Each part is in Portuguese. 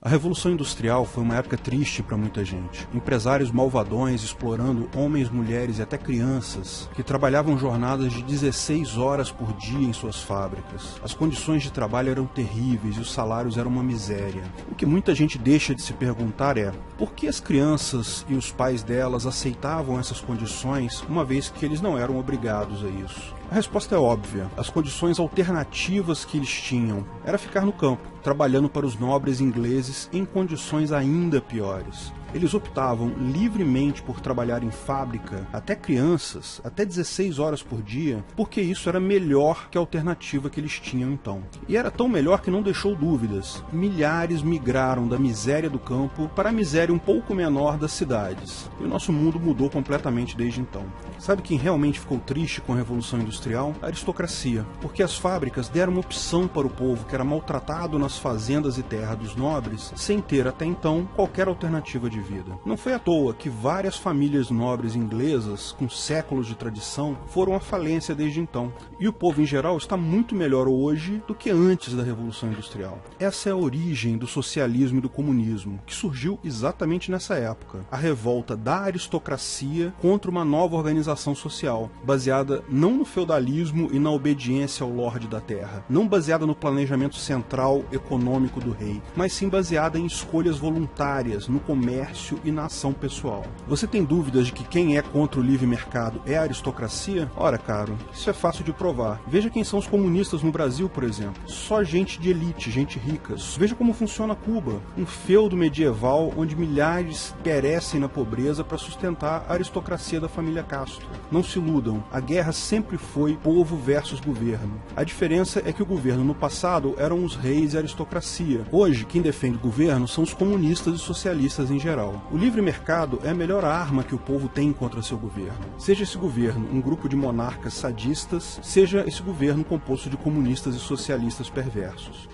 A Revolução Industrial foi uma época triste para muita gente. Empresários malvadões explorando homens, mulheres e até crianças que trabalhavam jornadas de 16 horas por dia em suas fábricas. As condições de trabalho eram terríveis e os salários eram uma miséria. O que muita gente deixa de se perguntar é: por que as crianças e os pais delas aceitavam essas condições, uma vez que eles não eram obrigados a isso? A resposta é óbvia. As condições alternativas que eles tinham era ficar no campo, trabalhando para os nobres ingleses em condições ainda piores. Eles optavam livremente por trabalhar em fábrica, até crianças, até 16 horas por dia, porque isso era melhor que a alternativa que eles tinham então. E era tão melhor que não deixou dúvidas. Milhares migraram da miséria do campo para a miséria um pouco menor das cidades. E o nosso mundo mudou completamente desde então. Sabe quem realmente ficou triste com a Revolução Industrial? A aristocracia. Porque as fábricas deram uma opção para o povo que era maltratado nas fazendas e terras dos nobres, sem ter até então qualquer alternativa de vida. Não foi à toa que várias famílias nobres inglesas, com séculos de tradição, foram à falência desde então. E o povo em geral está muito melhor hoje do que antes da Revolução Industrial. Essa é a origem do socialismo e do comunismo, que surgiu exatamente nessa época. A revolta da aristocracia contra uma nova organização social, baseada não no feudalismo e na obediência ao lorde da terra, não baseada no planejamento central econômico do rei, mas sim baseada em escolhas voluntárias, no comércio e na ação pessoal. Você tem dúvidas de que quem é contra o livre mercado é a aristocracia? Ora, caro, isso é fácil de provar. Veja quem são os comunistas no Brasil, por exemplo. Só gente de elite, gente rica. Veja como funciona Cuba, um feudo medieval onde milhares perecem na pobreza para sustentar a aristocracia da família Castro. Não se iludam, a guerra sempre foi povo versus governo. A diferença é que o governo no passado eram os reis e a aristocracia. Hoje, quem defende o governo são os comunistas e socialistas em geral. O livre mercado é a melhor arma que o povo tem contra seu governo. Seja esse governo um grupo de monarcas sadistas, seja esse governo composto de comunistas e socialistas perversos.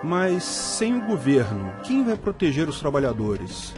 Mas sem o governo, quem vai proteger os trabalhadores?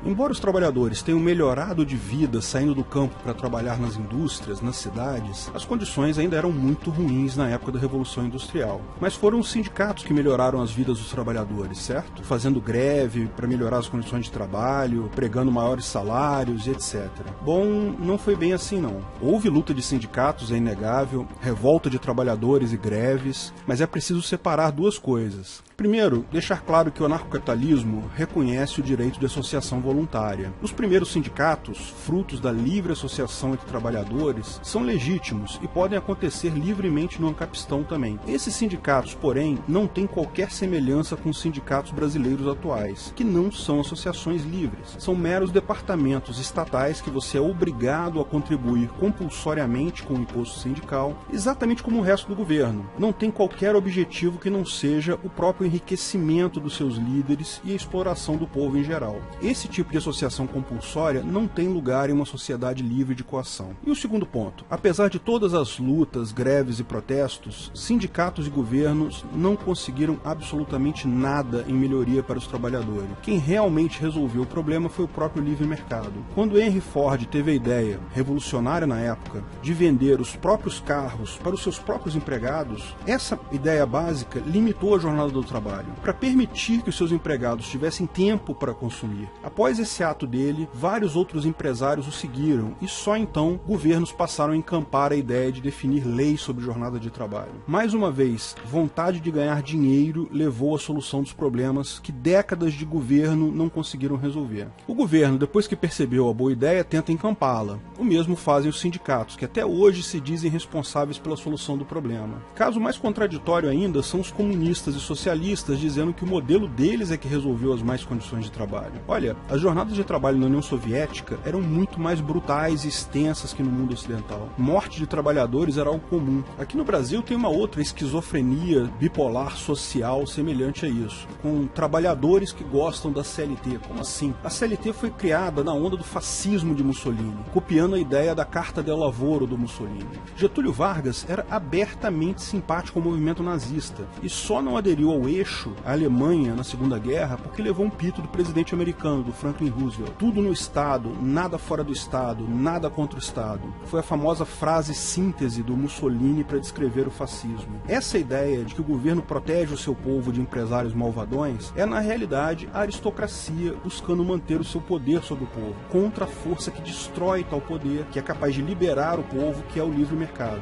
Embora os trabalhadores tenham melhorado de vida saindo do campo para trabalhar nas indústrias, nas cidades, as condições ainda eram muito ruins na época da Revolução Industrial. Mas foram os sindicatos que melhoraram as vidas dos trabalhadores, certo? Fazendo greve para melhorar as condições de trabalho, pregando maiores salários e etc. Bom, não foi bem assim não. Houve luta de sindicatos, é inegável, revolta de trabalhadores e greves, mas é preciso separar duas coisas. Primeiro, deixar claro que o anarcocapitalismo reconhece o direito de associação voluntária. Os primeiros sindicatos, frutos da livre associação entre trabalhadores, são legítimos e podem acontecer livremente no Ancapistão também. Esses sindicatos, porém, não têm qualquer semelhança com os sindicatos brasileiros atuais, que não são associações livres. São meros departamentos estatais que você é obrigado a contribuir compulsoriamente com o imposto sindical, exatamente como o resto do governo. Não tem qualquer objetivo que não seja o próprio enriquecimento dos seus líderes e a exploração do povo em geral. Esse tipo de associação compulsória não tem lugar em uma sociedade livre de coação. E o segundo ponto, apesar de todas as lutas, greves e protestos, sindicatos e governos não conseguiram absolutamente nada em melhoria para os trabalhadores. Quem realmente resolveu o problema foi o próprio livre mercado. Quando Henry Ford teve a ideia, revolucionária na época, de vender os próprios carros para os seus próprios empregados, essa ideia básica limitou a jornada do trabalho, para permitir que os seus empregados tivessem tempo para consumir. Após esse ato dele, vários outros empresários o seguiram e só então governos passaram a encampar a ideia de definir leis sobre jornada de trabalho. Mais uma vez, vontade de ganhar dinheiro levou à solução dos problemas que décadas de governo não conseguiram resolver. O governo, depois que percebeu a boa ideia, tenta encampá-la. O mesmo fazem os sindicatos, que até hoje se dizem responsáveis pela solução do problema. Caso mais contraditório ainda são os comunistas e socialistas dizendo que o modelo deles é que resolveu as más condições de trabalho. Olha, as jornadas de trabalho na União Soviética eram muito mais brutais e extensas que no mundo ocidental. Morte de trabalhadores era algo comum. Aqui no Brasil tem uma outra esquizofrenia bipolar social semelhante a isso, com trabalhadores que gostam da CLT. Como assim? A CLT foi criada na onda do fascismo de Mussolini, copiando a ideia da Carta del Lavoro do Mussolini. Getúlio Vargas era abertamente simpático ao movimento nazista e só não aderiu ao eixo, a Alemanha, na Segunda Guerra, porque levou um pito do presidente americano, do Franklin Roosevelt. Tudo no Estado, nada fora do Estado, nada contra o Estado. Foi a famosa frase síntese do Mussolini para descrever o fascismo. Essa ideia de que o governo protege o seu povo de empresários malvadões é, na realidade, a aristocracia buscando manter o seu poder sobre o povo, contra a força que destrói tal poder, que é capaz de liberar o povo, que é o livre mercado.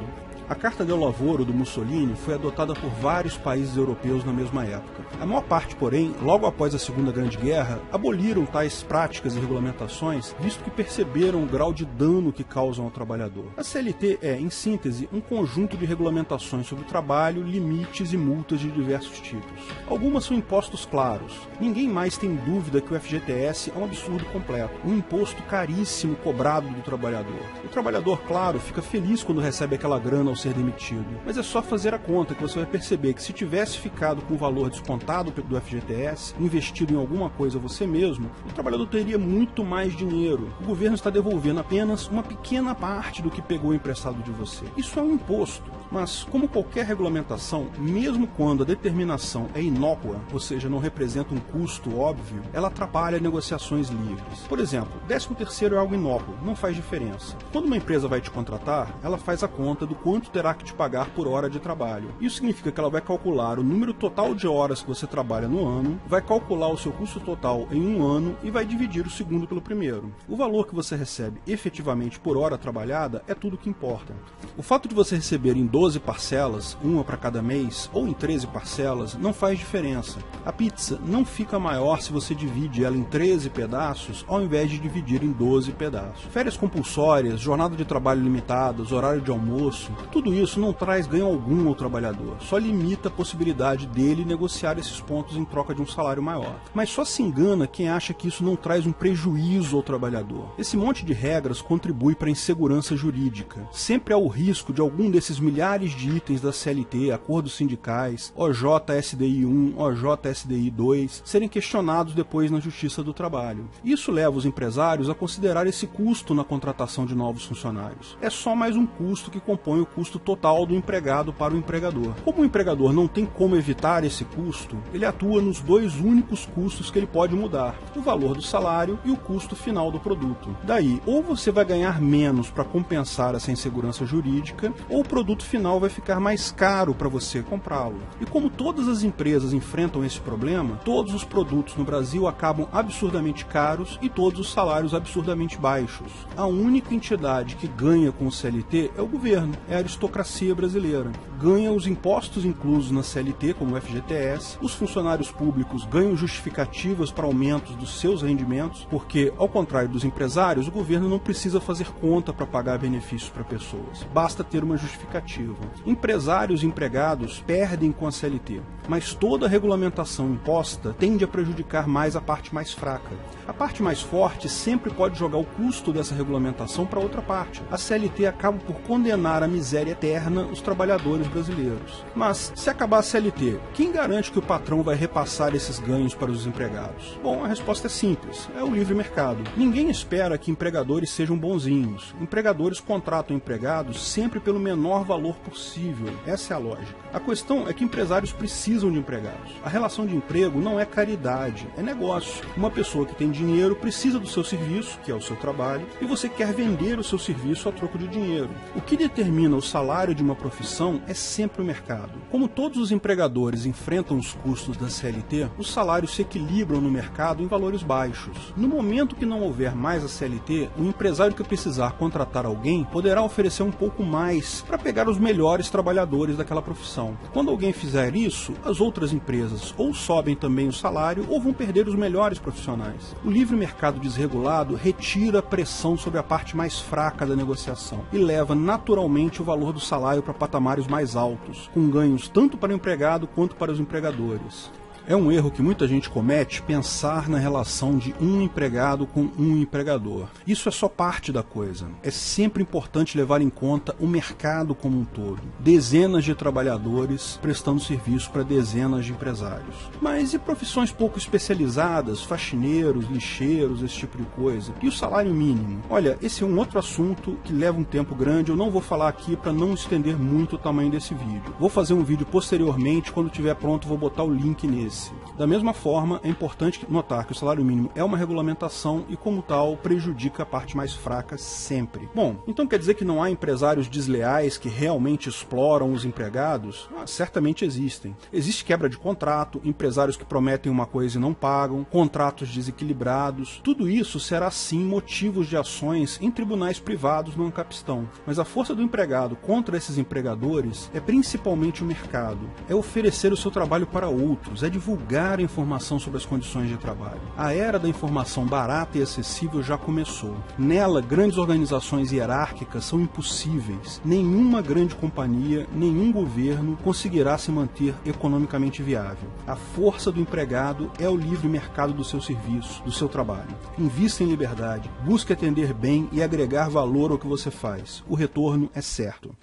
A Carta del Lavoro do Mussolini foi adotada por vários países europeus na mesma época. A maior parte, porém, logo após a Segunda Grande Guerra, aboliram tais práticas e regulamentações, visto que perceberam o grau de dano que causam ao trabalhador. A CLT é, em síntese, um conjunto de regulamentações sobre o trabalho, limites e multas de diversos tipos. Algumas são impostos claros. Ninguém mais tem dúvida que o FGTS é um absurdo completo, um imposto caríssimo cobrado do trabalhador. O trabalhador, claro, fica feliz quando recebe aquela grana ao ser demitido, mas é só fazer a conta que você vai perceber que se tivesse ficado com o valor descontado do FGTS, investido em alguma coisa você mesmo, o trabalhador teria muito mais dinheiro. O governo está devolvendo apenas uma pequena parte do que pegou emprestado de você. Isso é um imposto, mas como qualquer regulamentação, mesmo quando a determinação é inócua, ou seja, não representa um custo óbvio, ela atrapalha negociações livres. Por exemplo, 13º é algo inócuo, não faz diferença. Quando uma empresa vai te contratar, ela faz a conta do quanto terá que te pagar por hora de trabalho. Isso significa que ela vai calcular o número total de horas que você trabalha no ano, vai calcular o seu custo total em um ano e vai dividir o segundo pelo primeiro. O valor que você recebe efetivamente por hora trabalhada é tudo que importa. O fato de você receber em 12 parcelas, uma para cada mês, ou em 13 parcelas, não faz diferença. A pizza não fica maior se você divide ela em 13 pedaços, ao invés de dividir em 12 pedaços. Férias compulsórias, jornada de trabalho limitadas, horário de almoço, tudo isso não traz ganho algum ao trabalhador, só limita a possibilidade dele negociar esses pontos em troca de um salário maior. Mas só se engana quem acha que isso não traz um prejuízo ao trabalhador. Esse monte de regras contribui para a insegurança jurídica. Sempre há o risco de algum desses milhares de itens da CLT, acordos sindicais, OJ-SDI 1, OJ-SDI 2, serem questionados depois na Justiça do Trabalho. Isso leva os empresários a considerar esse custo na contratação de novos funcionários. É só mais um custo que compõe o custo total do empregado para o empregador. Como o empregador não tem como evitar esse custo, ele atua nos dois únicos custos que ele pode mudar: o valor do salário e o custo final do produto. Daí, ou você vai ganhar menos para compensar essa insegurança jurídica, ou o produto final vai ficar mais caro para você comprá-lo. E como todas as empresas enfrentam esse problema, todos os produtos no Brasil acabam absurdamente caros e todos os salários absurdamente baixos. A única entidade que ganha com o CLT é o governo, é a aristocracia brasileira. Ganha os impostos inclusos na CLT, como o FGTS, os funcionários públicos ganham justificativas para aumentos dos seus rendimentos, porque, ao contrário dos empresários, o governo não precisa fazer conta para pagar benefícios para pessoas, basta ter uma justificativa. Empresários e empregados perdem com a CLT, mas toda a regulamentação imposta tende a prejudicar mais a parte mais fraca. A parte mais forte sempre pode jogar o custo dessa regulamentação para outra parte. A CLT acaba por condenar à miséria eterna os trabalhadores brasileiros. Mas, se acabar a CLT, quem garante que o patrão vai repassar esses ganhos para os empregados? Bom, a resposta é simples: é o livre mercado. Ninguém espera que empregadores sejam bonzinhos. Empregadores contratam empregados sempre pelo menor valor possível. Essa é a lógica. A questão é que empresários precisam de empregados. A relação de emprego não é caridade, é negócio. Uma pessoa que tem dinheiro precisa do seu serviço, que é o seu trabalho, e você quer vender o seu serviço a troco de dinheiro. O que determina o salário de uma profissão é sempre o mercado. Como todos os empregadores enfrentam os custos da CLT, os salários se equilibram no mercado em valores baixos. No momento que não houver mais a CLT, o empresário que precisar contratar alguém poderá oferecer um pouco mais para pegar os melhores trabalhadores daquela profissão. Quando alguém fizer isso, as outras empresas ou sobem também o salário ou vão perder os melhores profissionais. O livre mercado desregulado retira a pressão sobre a parte mais fraca da negociação e leva naturalmente o valor do salário para patamares mais altos, com ganhos tanto para o empregado quanto para os empregadores. É um erro que muita gente comete pensar na relação de um empregado com um empregador. Isso é só parte da coisa. É sempre importante levar em conta o mercado como um todo. Dezenas de trabalhadores prestando serviço para dezenas de empresários. Mas e profissões pouco especializadas, faxineiros, lixeiros, esse tipo de coisa? E o salário mínimo? Olha, esse é um outro assunto que leva um tempo grande. Eu não vou falar aqui para não estender muito o tamanho desse vídeo. Vou fazer um vídeo posteriormente, quando estiver pronto vou botar o link nesse. interesse. Da mesma forma, é importante notar que o salário mínimo é uma regulamentação e, como tal, prejudica a parte mais fraca sempre. Bom, então quer dizer que não há empresários desleais que realmente exploram os empregados? Certamente existem. Existe quebra de contrato, empresários que prometem uma coisa e não pagam, contratos desequilibrados. Tudo isso será sim motivos de ações em tribunais privados no Ancapistão. Mas a força do empregado contra esses empregadores é principalmente o mercado. É oferecer o seu trabalho para outros, é divulgar a informação sobre as condições de trabalho. A era da informação barata e acessível já começou. Nela, grandes organizações hierárquicas são impossíveis. Nenhuma grande companhia, nenhum governo conseguirá se manter economicamente viável. A força do empregado é o livre mercado do seu serviço, do seu trabalho. Invista em liberdade, busque atender bem e agregar valor ao que você faz. O retorno é certo.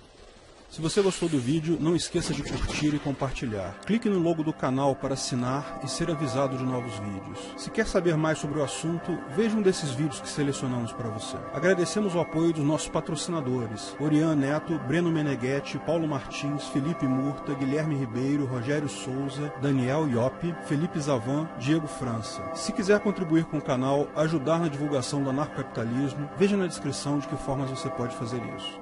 Se você gostou do vídeo, não esqueça de curtir e compartilhar. Clique no logo do canal para assinar e ser avisado de novos vídeos. Se quer saber mais sobre o assunto, veja um desses vídeos que selecionamos para você. Agradecemos o apoio dos nossos patrocinadores: Orian Neto, Breno Meneghetti, Paulo Martins, Felipe Murta, Guilherme Ribeiro, Rogério Souza, Daniel Iopi, Felipe Zavan, Diego França. Se quiser contribuir com o canal, ajudar na divulgação do anarcocapitalismo, veja na descrição de que formas você pode fazer isso.